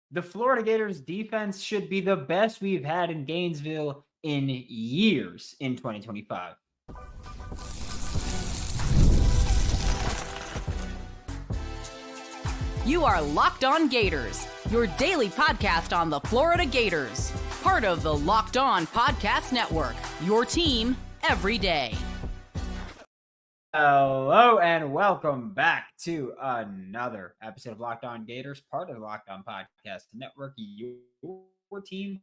The Florida Gators defense should be the best we've had in Gainesville in years in 2025. You are Locked On Gators, your daily podcast on the Florida Gators. Part of the Locked On Podcast Network, your team every day. Hello and welcome back to another episode of Locked On Gators, part of the Locked On Podcast Network, your team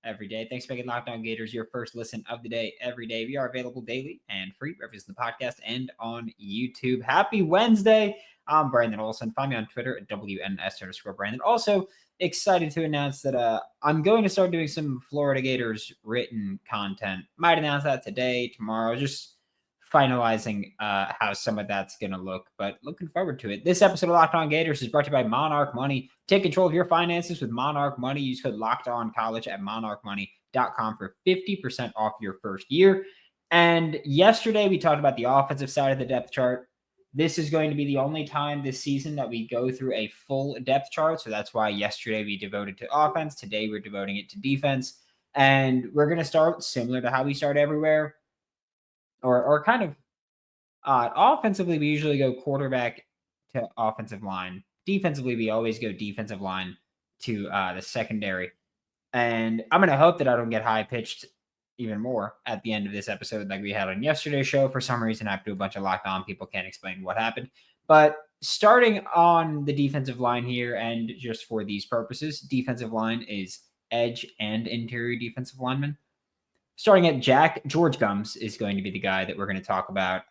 every day. Thanks for making Locked On Gators your first listen of the day every day. We are available daily and free, wherever it's the podcast and on YouTube. Happy Wednesday. I'm Brandon Olsen. Find me on Twitter at WNS_Brandon. Also, excited to announce that I'm going to start doing some Florida Gators written content. Might announce that today, tomorrow, just finalizing how some of that's going to look, but looking forward to it. This episode of Locked On Gators is brought to you by Monarch Money. Take control of your finances with Monarch Money. Use code LOCKEDONCollege at monarchmoney.com for 50% off your first year. And yesterday we talked about the offensive side of the depth chart. This is going to be the only time this season that we go through a full depth chart. So that's why yesterday we devoted to offense. Today we're devoting it to defense. And we're going to start similar to how we start everywhere. Or kind of offensively, we usually go quarterback to offensive line. Defensively, we always go defensive line to the secondary. And I'm going to hope that I don't get high-pitched even more at the end of this episode like we had on yesterday's show. For some reason, I have to do a bunch of locked on. People can't explain what happened. But starting on the defensive line here, and just for these purposes, defensive line is edge and interior defensive lineman. Starting at Jack, George Gums is going to be the guy that we're going to talk about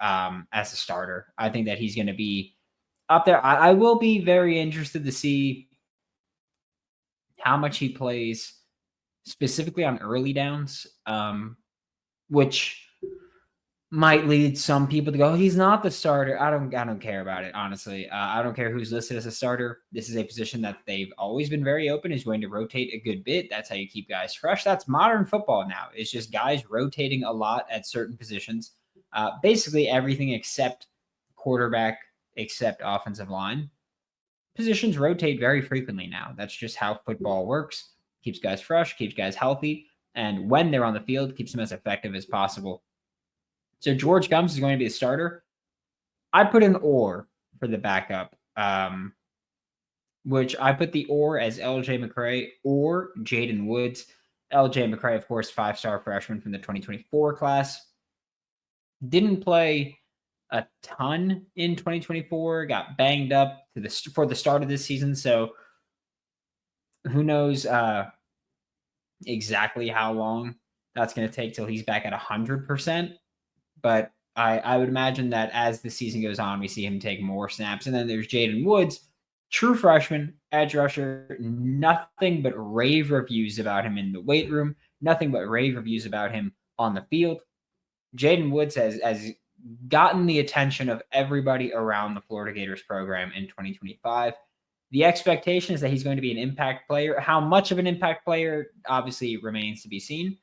as a starter. I think that he's going to be up there. I will be very interested to see how much he plays specifically on early downs, which might lead some people to go, he's not the starter. I don't care about it, honestly. I don't care who's listed as a starter. This is a position that they've always been very open, is going to rotate a good bit. That's how you keep guys fresh. That's modern football now. It's just guys rotating a lot at certain positions. Basically everything except quarterback, except offensive line. Positions rotate very frequently now. That's just how football works. Keeps guys fresh, keeps guys healthy, and when they're on the field, keeps them as effective as possible. So George Gums is going to be the starter. I put an or for the backup, which I put the or as LJ McCray or Jaden Woods. LJ McCray, of course, 5-star freshman from the 2024 class. Didn't play a ton in 2024. Got banged up for the start of this season. So who knows exactly how long that's going to take till he's back at 100%. But I would imagine that as the season goes on, we see him take more snaps. And then there's Jaden Woods, true freshman, edge rusher, nothing but rave reviews about him in the weight room, nothing but rave reviews about him on the field. Jaden Woods has gotten the attention of everybody around the Florida Gators program in 2025. The expectation is that he's going to be an impact player. How much of an impact player obviously remains to be seen.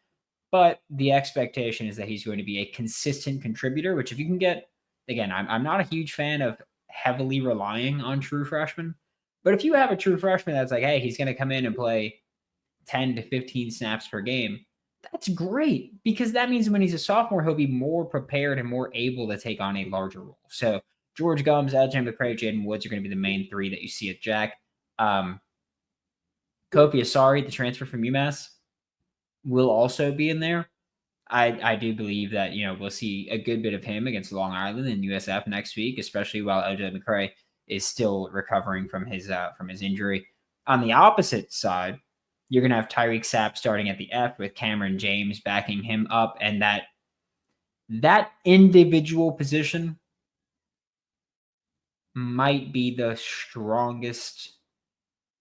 But the expectation is that he's going to be a consistent contributor, which if you can get, again, I'm not a huge fan of heavily relying on true freshmen. But if you have a true freshman that's like, hey, he's going to come in and play 10 to 15 snaps per game, that's great, because that means when he's a sophomore, he'll be more prepared and more able to take on a larger role. So George Gums, LJ McCray, Jaden Woods are going to be the main three that you see at Jack. Kofi Asari, the transfer from UMass, will also be in there. I do believe that, we'll see a good bit of him against Long Island and USF next week, especially while LJ McCray is still recovering from his injury. On the opposite side, you're going to have Tyreek Sapp starting at the F with Cameron James backing him up, and that individual position might be the strongest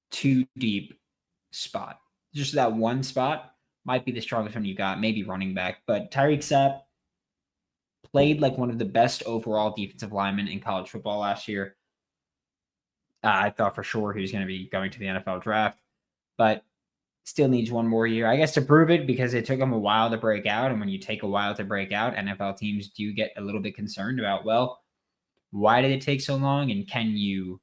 two deep spot. Just that one spot might be the strongest one you got, maybe running back. But Tyreek Sapp played like one of the best overall defensive linemen in college football last year. I thought for sure he was going to be going to the NFL draft, but still needs one more year, I guess, to prove it, because it took him a while to break out. And when you take a while to break out, NFL teams do get a little bit concerned about, well, why did it take so long? And can you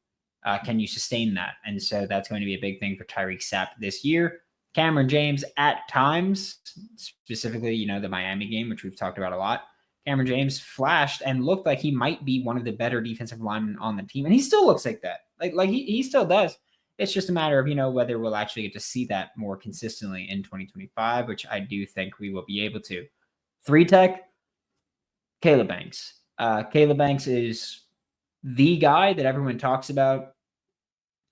Can you sustain that? And so that's going to be a big thing for Tyreek Sapp this year. Cameron James at times, specifically, the Miami game, which we've talked about a lot. Cameron James flashed and looked like he might be one of the better defensive linemen on the team. And he still looks like that. Like he still does. It's just a matter of, whether we'll actually get to see that more consistently in 2025, which I do think we will be able to. 3-tech, Caleb Banks. Caleb Banks is the guy that everyone talks about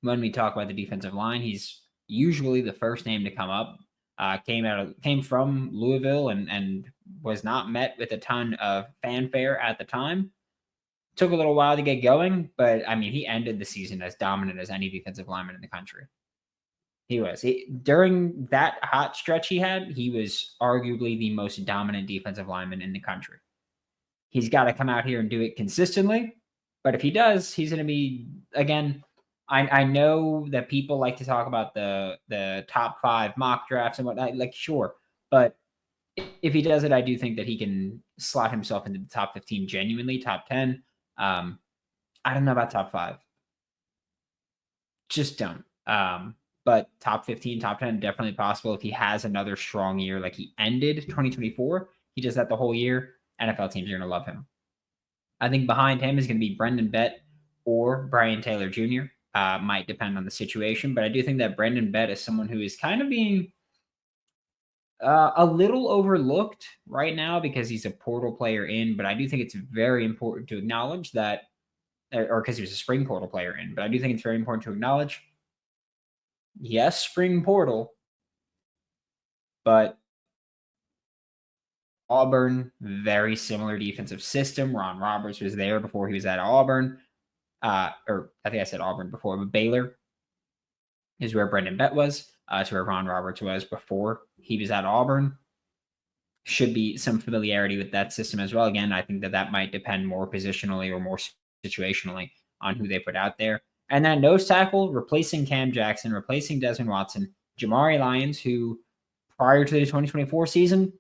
when we talk about the defensive line. He's usually the first name to come up. Came from Louisville and was not met with a ton of fanfare at the time. Took a little while to get going, but I mean, he ended the season as dominant as any defensive lineman in the country. He was. During that hot stretch he was arguably the most dominant defensive lineman in the country. He's got to come out here and do it consistently, but if he does, he's going to be, again, I know that people like to talk about the top 5 mock drafts and whatnot, like, sure, but if he does it, I do think that he can slot himself into the top 15 genuinely, top 10. I don't know about top 5. Just don't. But top 15, top 10, definitely possible if he has another strong year like he ended 2024. He does that the whole year. NFL teams are going to love him. I think behind him is going to be Brendan Bett or Brian Taylor Jr. Might depend on the situation, but I do think that Brendan Bett is someone who is kind of being a little overlooked right now because he's a portal player in, but I do think it's very important to acknowledge that, or because he was a spring portal player in, but I do think it's very important to acknowledge, yes, spring portal, but Auburn, very similar defensive system. Ron Roberts was there before he was at Auburn. Or I think I said Auburn before, but Baylor is where Brendan Bett was. It's where Ron Roberts was before he was at Auburn. Should be some familiarity with that system as well. Again, I think that might depend more positionally or more situationally on who they put out there. And then nose tackle, replacing Cam Jackson, replacing Desmond Watson, Jamari Lyons, who prior to the 2024 season,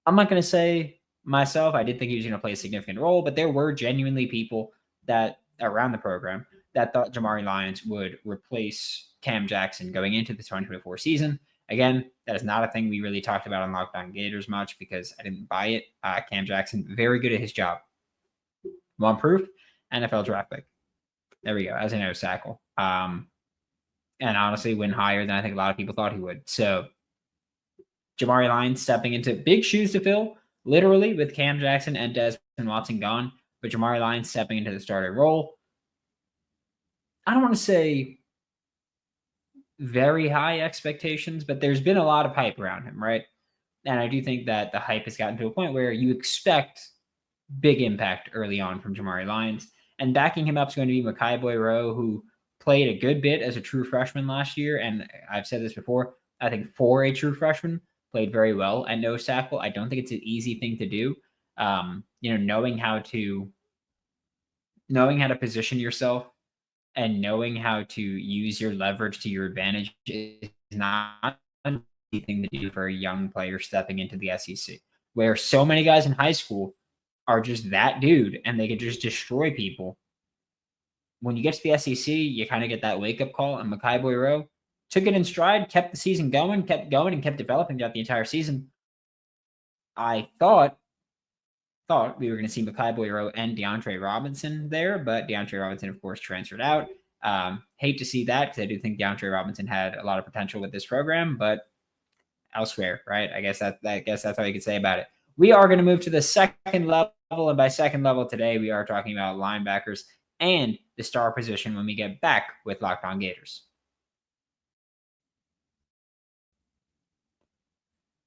I'm not going to say myself, I did think he was going to play a significant role, but there were genuinely people that around the program that thought Jamari Lyons would replace Cam Jackson going into the 2024 season. Again, that is not a thing we really talked about on Locked On Gators much because I didn't buy it. Cam Jackson, very good at his job. Want proof? NFL draft pick. There we go, as a nose tackle. And honestly, went higher than I think a lot of people thought he would. So Jamari Lyons stepping into big shoes to fill, literally, with Cam Jackson and Desmond Watson gone. But Jamari Lyons stepping into the starter role. I don't want to say very high expectations, but there's been a lot of hype around him, right? And I do think that the hype has gotten to a point where you expect big impact early on from Jamari Lyons. And backing him up is going to be Mekhi Boyroe, who played a good bit as a true freshman last year. And I've said this before, I think for a true freshman, played very well at nose tackle. I don't think it's an easy thing to do. Knowing how to position yourself and knowing how to use your leverage to your advantage is not an easy thing to do for a young player stepping into the SEC, where so many guys in high school are just that dude and they can just destroy people. When you get to the SEC, you kind of get that wake-up call, and Mekhi Boyroe took it in stride, kept the season going, and kept developing throughout the entire season. I thought we were going to see Mekhi Boyroe and DeAndre Robinson there, but DeAndre Robinson, of course, transferred out. Hate to see that because I do think DeAndre Robinson had a lot of potential with this program, but elsewhere, right? I guess that's all you could say about it. We are going to move to the second level, and by second level today, we are talking about linebackers and the star position when we get back with Locked On Gators.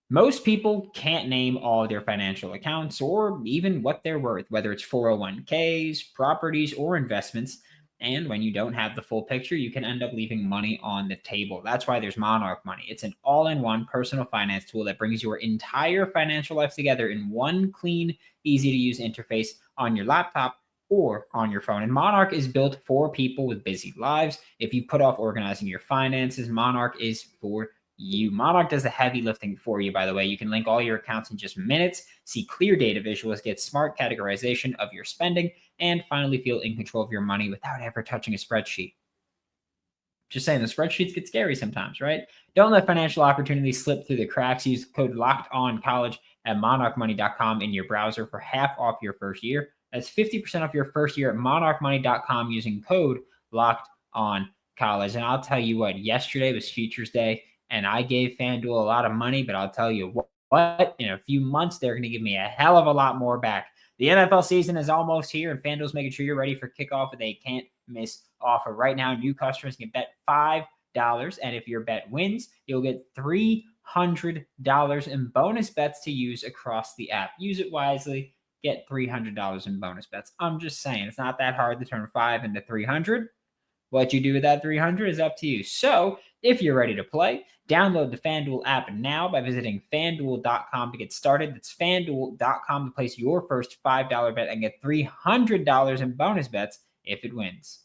Most people can't name all their financial accounts or even what they're worth, whether it's 401ks, properties, or investments. And when you don't have the full picture, you can end up leaving money on the table. That's why there's Monarch Money. It's an all-in-one personal finance tool that brings your entire financial life together in one clean, easy-to-use interface on your laptop or on your phone. And Monarch is built for people with busy lives. If you put off organizing your finances, Monarch is for you. Monarch does the heavy lifting for you, by the way. You can link all your accounts in just minutes, see clear data visuals, get smart categorization of your spending, and finally feel in control of your money without ever touching a spreadsheet. Just saying, the spreadsheets get scary sometimes, right? Don't let financial opportunities slip through the cracks. Use code LOCKEDONCollege at monarchmoney.com in your browser for half off your first year. That's 50% off your first year at monarchmoney.com using code LOCKEDONCollege. And I'll tell you what, yesterday was Futures Day, and I gave FanDuel a lot of money, but I'll tell you what, in a few months, they're going to give me a hell of a lot more back. The NFL season is almost here, and FanDuel's making sure you're ready for kickoff with a can't-miss offer. Right now, new customers can bet $5, and if your bet wins, you'll get $300 in bonus bets to use across the app. Use it wisely. Get $300 in bonus bets. I'm just saying, it's not that hard to turn 5 into 300. What you do with that 300 is up to you. So if you're ready to play, download the FanDuel app now by visiting FanDuel.com to get started. That's FanDuel.com to place your first $5 bet and get $300 in bonus bets if it wins.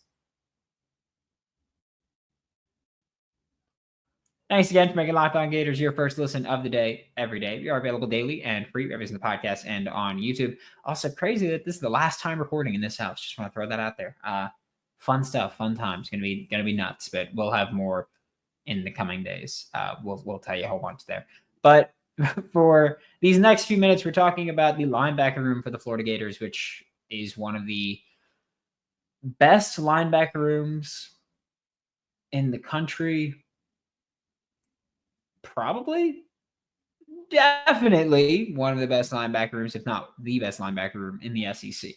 Thanks again for making Locked On Gators your first listen of the day every day. We are available daily and free every single podcast and on YouTube. Also, crazy that this is the last time recording in this house. Just want to throw that out there. Fun stuff, fun times. Gonna be nuts, but we'll have more in the coming days. We'll tell you a whole bunch there. But for these next few minutes, we're talking about the linebacker room for the Florida Gators, which is one of the best linebacker rooms in the country. Probably, definitely one of the best linebacker rooms, if not the best linebacker room in the SEC.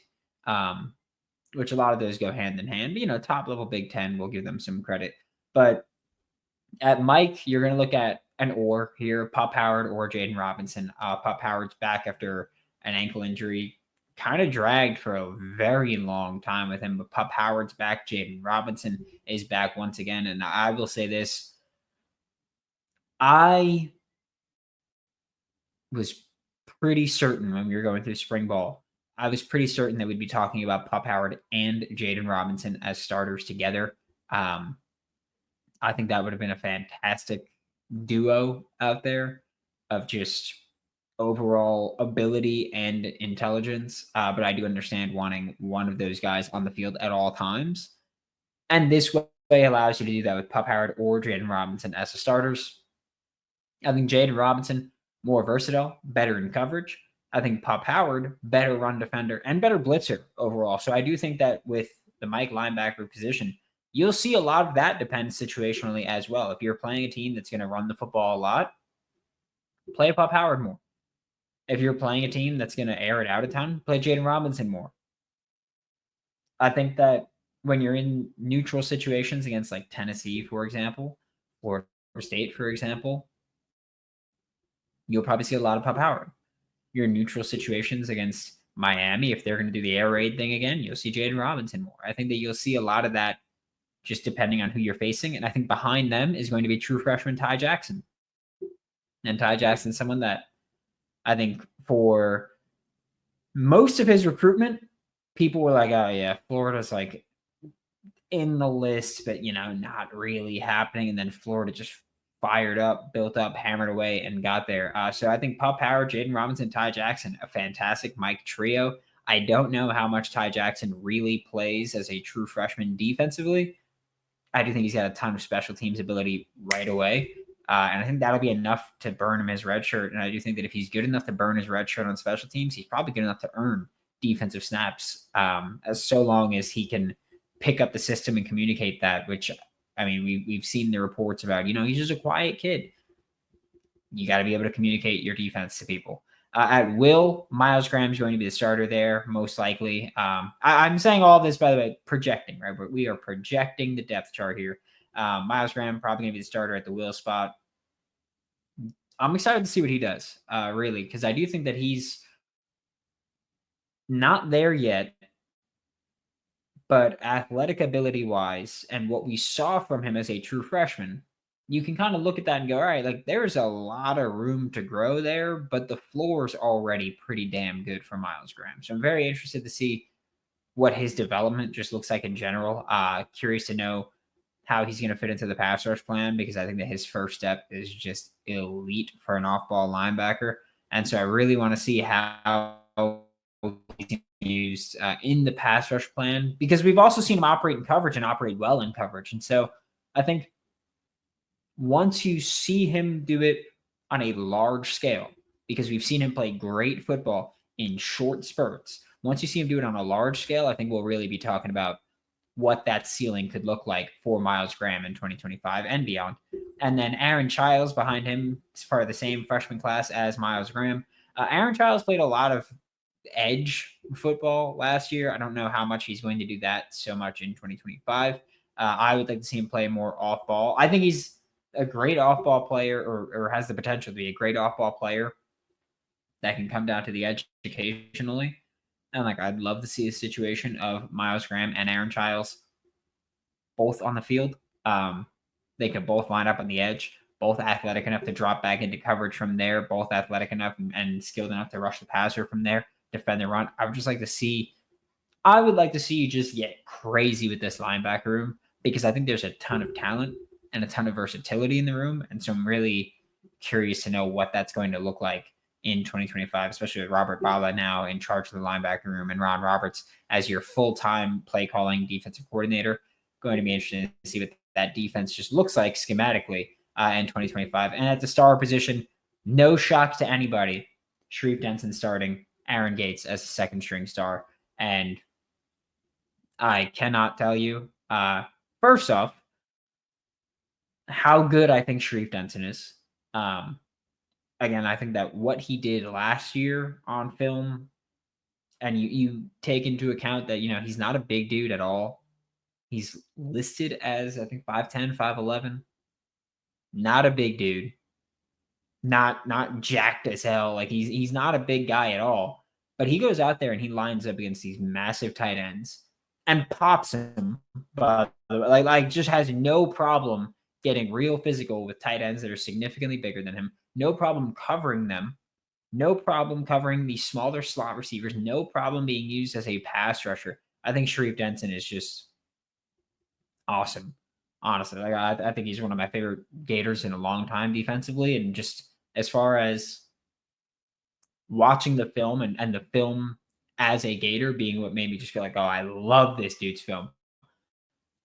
Which a lot of those go hand in hand. But, top level Big Ten, we'll give them some credit. But at Mike, you're going to look at an or here, Pup Howard or Jaden Robinson. Pup Howard's back after an ankle injury, kind of dragged for a very long time with him. But Pup Howard's back. Jaden Robinson is back once again. And I will say this. I was pretty certain when we were going through spring ball, I was pretty certain that we'd be talking about Pup Howard and Jaden Robinson as starters together. I think that would have been a fantastic duo out there of just overall ability and intelligence. But I do understand wanting one of those guys on the field at all times. And this way allows you to do that with Pup Howard or Jaden Robinson as the starters. I think Jaden Robinson, more versatile, better in coverage. I think Pup Howard, better run defender and better blitzer overall. So I do think that with the Mike linebacker position, you'll see a lot of that depend situationally as well. If you're playing a team that's going to run the football a lot, play Pup Howard more. If you're playing a team that's going to air it out a ton, play Jaden Robinson more. I think that when you're in neutral situations against like Tennessee, for example, or State, for example, you'll probably see a lot of Pup Howard. Your neutral situations against Miami, if they're going to do the air raid thing again, you'll see Jaden Robinson more. I think that you'll see a lot of that just depending on who you're facing. And I think behind them is going to be true freshman Ty Jackson. And Ty Jackson's someone that I think for most of his recruitment, people were like, oh yeah, Florida's like in the list, but not really happening. And then Florida just fired up, built up, hammered away, and got there. So I think Pup Howard, Jaden Robinson, Ty Jackson, a fantastic Mike trio. I don't know how much Ty Jackson really plays as a true freshman defensively. I do think he's got a ton of special teams ability right away. And I think that'll be enough to burn him his red shirt. And I do think that if he's good enough to burn his red shirt on special teams, he's probably good enough to earn defensive snaps as so long as he can pick up the system and communicate that, which I mean, we've seen the reports about, he's just a quiet kid. You got to be able to communicate your defense to people. At will, Myles Graham's going to be the starter there, most likely. I'm saying all this, by the way, projecting, right? We are projecting the depth chart here. Myles Graham probably going to be the starter at the will spot. I'm excited to see what he does, really, because I do think that he's not there yet. But athletic ability-wise and what we saw from him as a true freshman, you can kind of look at that and go, all right, like there's a lot of room to grow there, but the floor is already pretty damn good for Myles Graham. So I'm very interested to see what his development just looks like in general. Curious to know how he's going to fit into the pass rush plan, because I think that his first step is just elite for an off-ball linebacker. And so I really want to see how he's used in the pass rush plan, because we've also seen him operate in coverage and operate well in coverage. And so I think once you see him do it on a large scale, because we've seen him play great football in short spurts, once you see him do it on a large scale, I think we'll really be talking about what that ceiling could look like for Myles Graham in 2025 and beyond. And then Aaron Childs behind him is part of the same freshman class as Myles Graham. Aaron Childs played a lot of edge football last year. I don't know how much he's going to do that so much in 2025. I would like to see him play more off ball. I think he's a great off ball player, or has the potential to be a great off ball player that can come down to the edge occasionally. And like, I'd love to see a situation of Myles Graham and Aaron Childs both on the field. They could both line up on the edge, both athletic enough to drop back into coverage from there, both athletic enough and skilled enough to rush the passer from there, defend the run. I would like to see you just get crazy with this linebacker room, because I think there's a ton of talent and a ton of versatility in the room. And so I'm really curious to know what that's going to look like in 2025, especially with Robert Bala now in charge of the linebacker room and Ron Roberts as your full-time play calling defensive coordinator. Going to be interesting to see what that defense just looks like schematically in 2025. And at the star position, no shock to anybody, Sharif Denson starting, Aaron Gates as a second string star. And I cannot tell you, first off, how good I think Sharif Denson is. Again, I think that what he did last year on film, and you take into account that, he's not a big dude at all. He's listed as, I think, 5'10", 5'11". Not a big dude. Not jacked as hell. Like, he's not a big guy at all. But he goes out there and he lines up against these massive tight ends and pops him. But like just has no problem getting real physical with tight ends that are significantly bigger than him. No problem covering them. No problem covering the smaller slot receivers. No problem being used as a pass rusher. I think Sharif Denson is just awesome. Honestly, like I think he's one of my favorite Gators in a long time defensively. And just as far as watching the film and the film as a Gator being what made me just feel like, oh, I love this dude's film.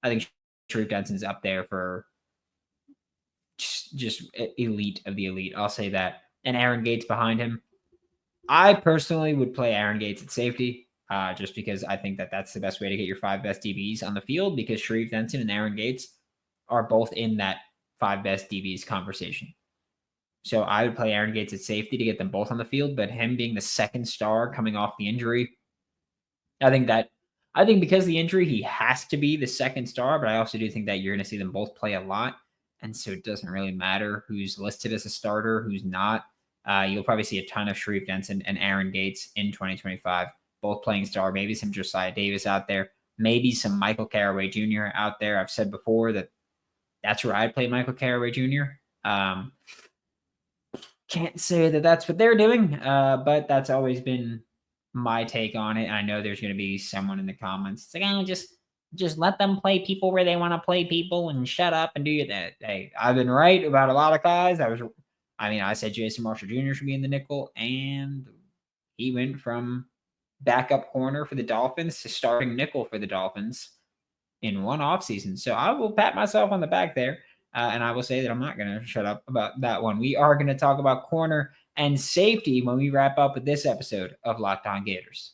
I think Sharif Denson's up there for just elite of the elite. I'll say that. And Aaron Gates behind him. I personally would play Aaron Gates at safety, just because I think that that's the best way to get your 5 best DBs on the field, because Sharif Denson and Aaron Gates are both in that 5 best DBs conversation. So I would play Aaron Gates at safety to get them both on the field, but him being the second star coming off the injury, I think because of the injury, he has to be the second star, but I also do think that you're going to see them both play a lot. And so it doesn't really matter who's listed as a starter, who's not. You'll probably see a ton of Sharif Denson and Aaron Gates in 2025, both playing star. Maybe some Josiah Davis out there, maybe some Michael Carraway Jr. out there. I've said before that that's where I'd play Michael Carraway Jr. Can't say that that's what they're doing, but that's always been my take on it. I know there's going to be someone in the comments. It's like, oh, just let them play people where they want to play people and shut up and do that. Hey, I've been right about a lot of guys. I said Jason Marshall Jr. should be in the nickel, and he went from backup corner for the Dolphins to starting nickel for the Dolphins in one offseason. So I will pat myself on the back there, and I will say that I'm not going to shut up about that one. We are going to talk about corner and safety when we wrap up with this episode of Locked On Gators.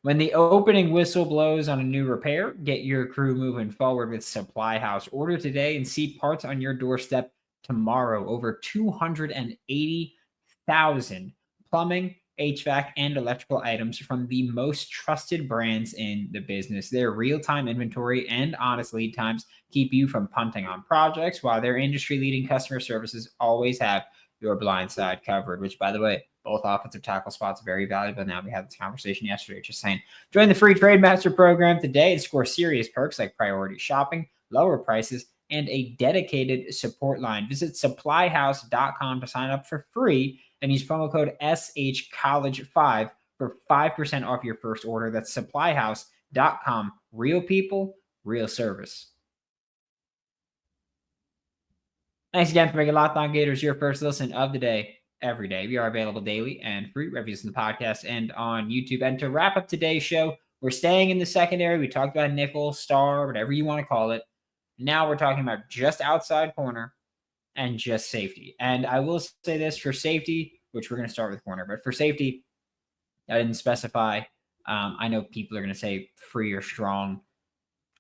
When the opening whistle blows on a new repair, get your crew moving forward with Supply House. Order today and see parts on your doorstep tomorrow. Over 280,000 plumbing, HVAC, and electrical items from the most trusted brands in the business. Their real-time inventory and honest lead times keep you from punting on projects, while their industry-leading customer services always have your blind side covered, which, by the way, both offensive tackle spots very valuable. Now, we had this conversation yesterday, just saying, join the free Trade Master program today and score serious perks like priority shopping, lower prices, and a dedicated support line. Visit supplyhouse.com to sign up for free and use promo code SHCollege5 for 5% off your first order. That's supplyhouse.com, Real people, real service. Thanks again for making Locked On Gators your first listen of the day every day. We are available daily and free reviews in the podcast and on YouTube. And to wrap up today's show, we're staying in the secondary. We talked about nickel, star, whatever you want to call it. Now we're talking about just outside corner and just safety. And I will say this for safety, which we're going to start with corner, but for safety, I didn't specify. I know people are going to say free or strong.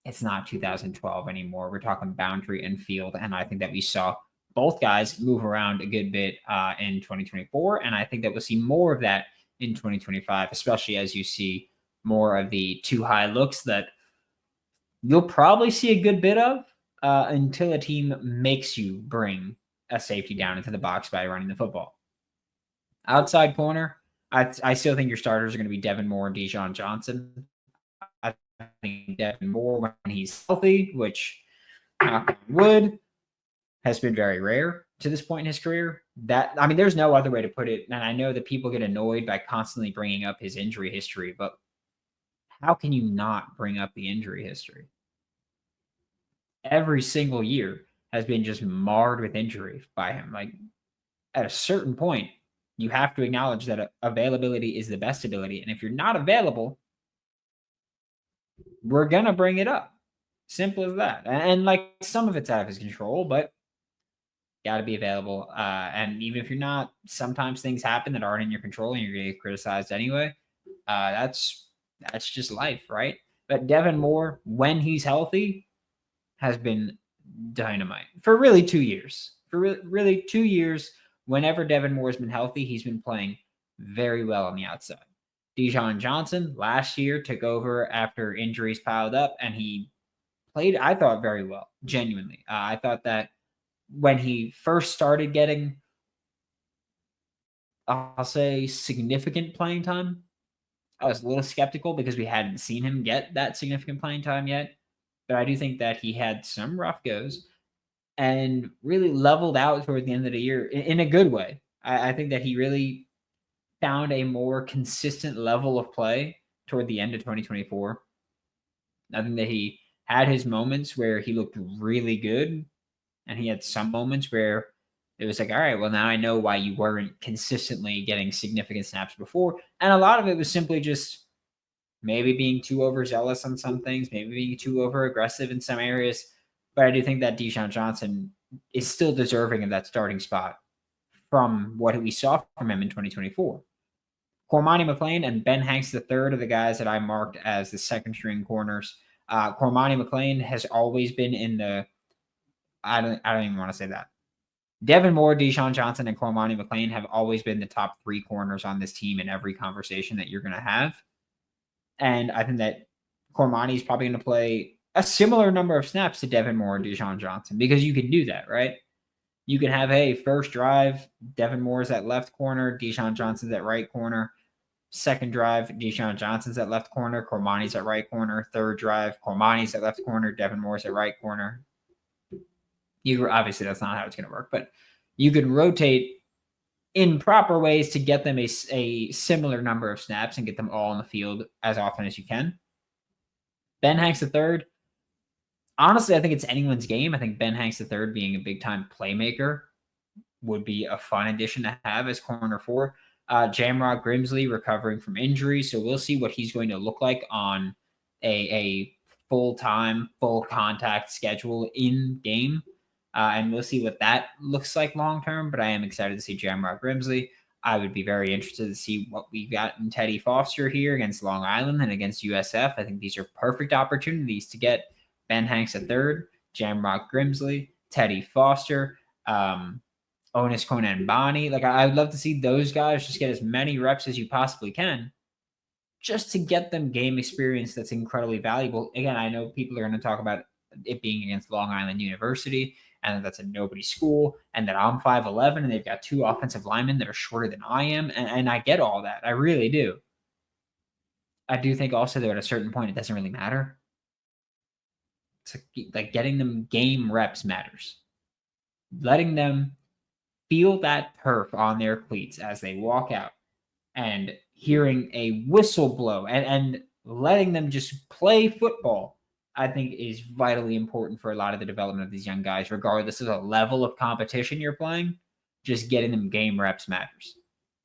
It's not 2012 anymore. We're talking boundary and field. And I think that we saw both guys move around a good bit in 2024. And I think that we'll see more of that in 2025, especially as you see more of the too high looks that you'll probably see a good bit of until a team makes you bring a safety down into the box by running the football. Outside corner, I still think your starters are going to be Devin Moore and Dijon Johnson. I think Devin Moore, when he's healthy, which, knock on wood, has been very rare to this point in his career. There's no other way to put it. And I know that people get annoyed by constantly bringing up his injury history, but how can you not bring up the injury history? Every single year has been just marred with injury by him. Like, at a certain point, you have to acknowledge that availability is the best ability. And if you're not available, we're going to bring it up. Simple as that. And like, some of it's out of his control, but got to be available. And even if you're not, sometimes things happen that aren't in your control and you're going to get criticized anyway. That's just life, right? But Devin Moore, when he's healthy, has been dynamite for really 2 years. For really 2 years, whenever Devin Moore has been healthy, he's been playing very well on the outside. Dijon Johnson last year took over after injuries piled up, and he played, I thought, very well, genuinely. I thought that when he first started getting, I'll say, significant playing time, I was a little skeptical because we hadn't seen him get that significant playing time yet. But I do think that he had some rough goes and really leveled out toward the end of the year in a good way. I think that he really found a more consistent level of play toward the end of 2024. I think that he had his moments where he looked really good, and he had some moments where it was like, all right, well, now I know why you weren't consistently getting significant snaps before. And a lot of it was simply just maybe being too overzealous on some things, maybe being too over aggressive in some areas. But I do think that Dijon Johnson is still deserving of that starting spot from what we saw from him in 2024. Cormani McClain and Ben Hanks III are the guys that I marked as the second string corners. Cormani McClain has always been in the, I don't even want to say that. Devin Moore, Dijon Johnson, and Cormani McClain have always been the top three corners on this team in every conversation that you're going to have. And I think that Cormani is probably going to play a similar number of snaps to Devin Moore and Dijon Johnson, because you can do that, right? You can have, hey, first drive, Devin Moore's at left corner, Dijon Johnson's at right corner. Second drive, Dijon Johnson's at left corner, Cormani's at right corner. Third drive, Cormani's at left corner, Devin Moore's at right corner. Obviously, that's not how it's going to work, but you could rotate in proper ways to get them a similar number of snaps and get them all on the field as often as you can. Ben Hanks III, honestly, I think it's anyone's game. I think Ben Hanks III being a big-time playmaker would be a fun addition to have as corner four. Jamrock Grimsley recovering from injury, so we'll see what he's going to look like on a full-time, full-contact schedule in-game. And we'll see what that looks like long-term, but I am excited to see Jamrock Grimsley. I would be very interested to see what we got in Teddy Foster here against Long Island and against USF. I think these are perfect opportunities to get Ben Hanks III, Jamrock Grimsley, Teddy Foster, Onis Konanbani. Like, I would love to see those guys just get as many reps as you possibly can, just to get them game experience that's incredibly valuable. Again, I know people are going to talk about it being against Long Island University, and that's a nobody school, and that I'm 5'11", and they've got two offensive linemen that are shorter than I am, and I get all that. I really do. I do think also that at a certain point, it doesn't really matter. It's like getting them game reps matters. Letting them feel that turf on their cleats as they walk out, and hearing a whistle blow. And letting them just play football, I think, is vitally important for a lot of the development of these young guys, regardless of the level of competition you're playing. Just getting them game reps matters.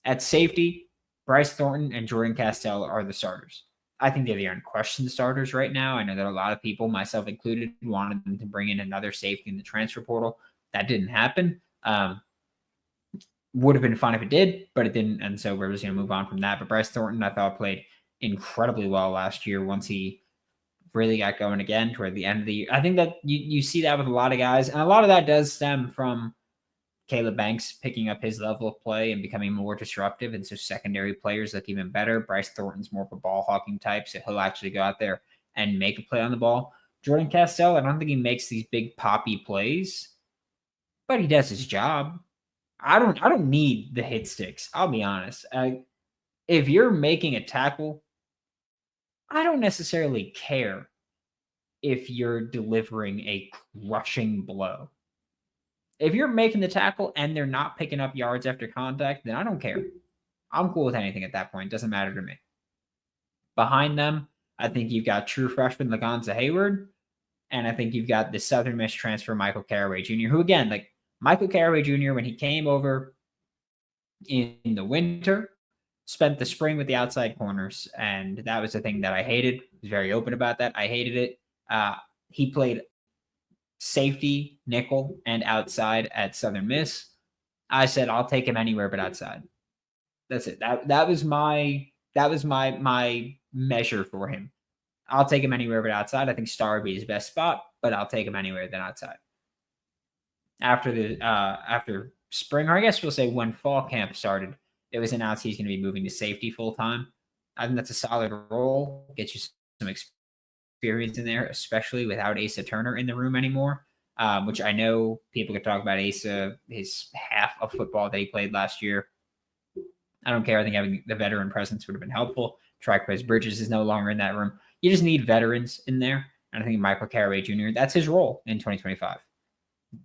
At safety, Bryce Thornton and Jordan Castell are the starters. I think they're the unquestioned starters right now. I know that a lot of people, myself included, wanted them to bring in another safety in the transfer portal. That didn't happen. Would have been fun if it did, but it didn't. And so we're just going to move on from that. But Bryce Thornton, I thought, played incredibly well last year once he really got going again toward the end of the year. I think that you see that with a lot of guys. And a lot of that does stem from Caleb Banks picking up his level of play and becoming more disruptive. And so secondary players look even better. Bryce Thornton's more of a ball hawking type, so he'll actually go out there and make a play on the ball. Jordan Castell, I don't think he makes these big poppy plays, but he does his job. I don't need the hit sticks. I'll be honest. If you're making a tackle, I don't necessarily care if you're delivering a crushing blow. If you're making the tackle and they're not picking up yards after contact, then I don't care. I'm cool with anything at that point. It doesn't matter to me. Behind them, I think you've got true freshman Lagonza Hayward, and I think you've got the Southern Miss transfer Michael Caraway Jr., who, again, like Michael Caraway Jr., when he came over in the winter, spent the spring with the outside corners, and that was the thing that I hated. He was very open about that. I hated it. He played safety, nickel, and outside at Southern Miss. I said I'll take him anywhere but outside. That's it. That was my measure for him. I'll take him anywhere but outside. I think star would be his best spot, but I'll take him anywhere than outside. After spring, or I guess we'll say when fall camp started, it was announced he's going to be moving to safety full time. I think that's a solid role. Get you some experience in there, especially without Asa Turner in the room anymore, which I know people could talk about Asa, his half of football that he played last year. I don't care. I think having the veteran presence would have been helpful. Triquez Bridges is no longer in that room. You just need veterans in there. And I think Michael Caraway Jr., that's his role in 2025.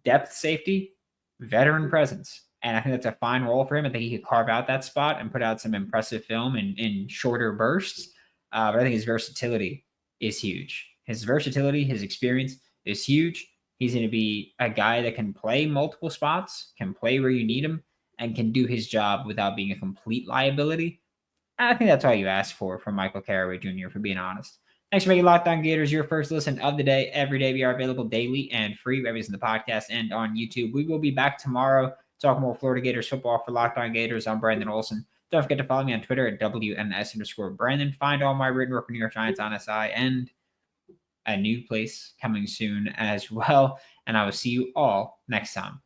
Depth safety, veteran presence. And I think that's a fine role for him. I think he could carve out that spot and put out some impressive film in shorter bursts. But I think his versatility is huge. His versatility, his experience is huge. He's going to be a guy that can play multiple spots, can play where you need him, and can do his job without being a complete liability. And I think that's all you ask for from Michael Caraway Jr., for being honest. Thanks for making Locked On Gators your first listen of the day. Every day we are available daily and free, whether it's in the podcast and on YouTube. We will be back tomorrow to talk more Florida Gators football for Locked On Gators. I'm Brandon Olsen. Don't forget to follow me on Twitter at WNS_Brandon. Find all my written work for New York Giants on SI and a new place coming soon as well. And I will see you all next time.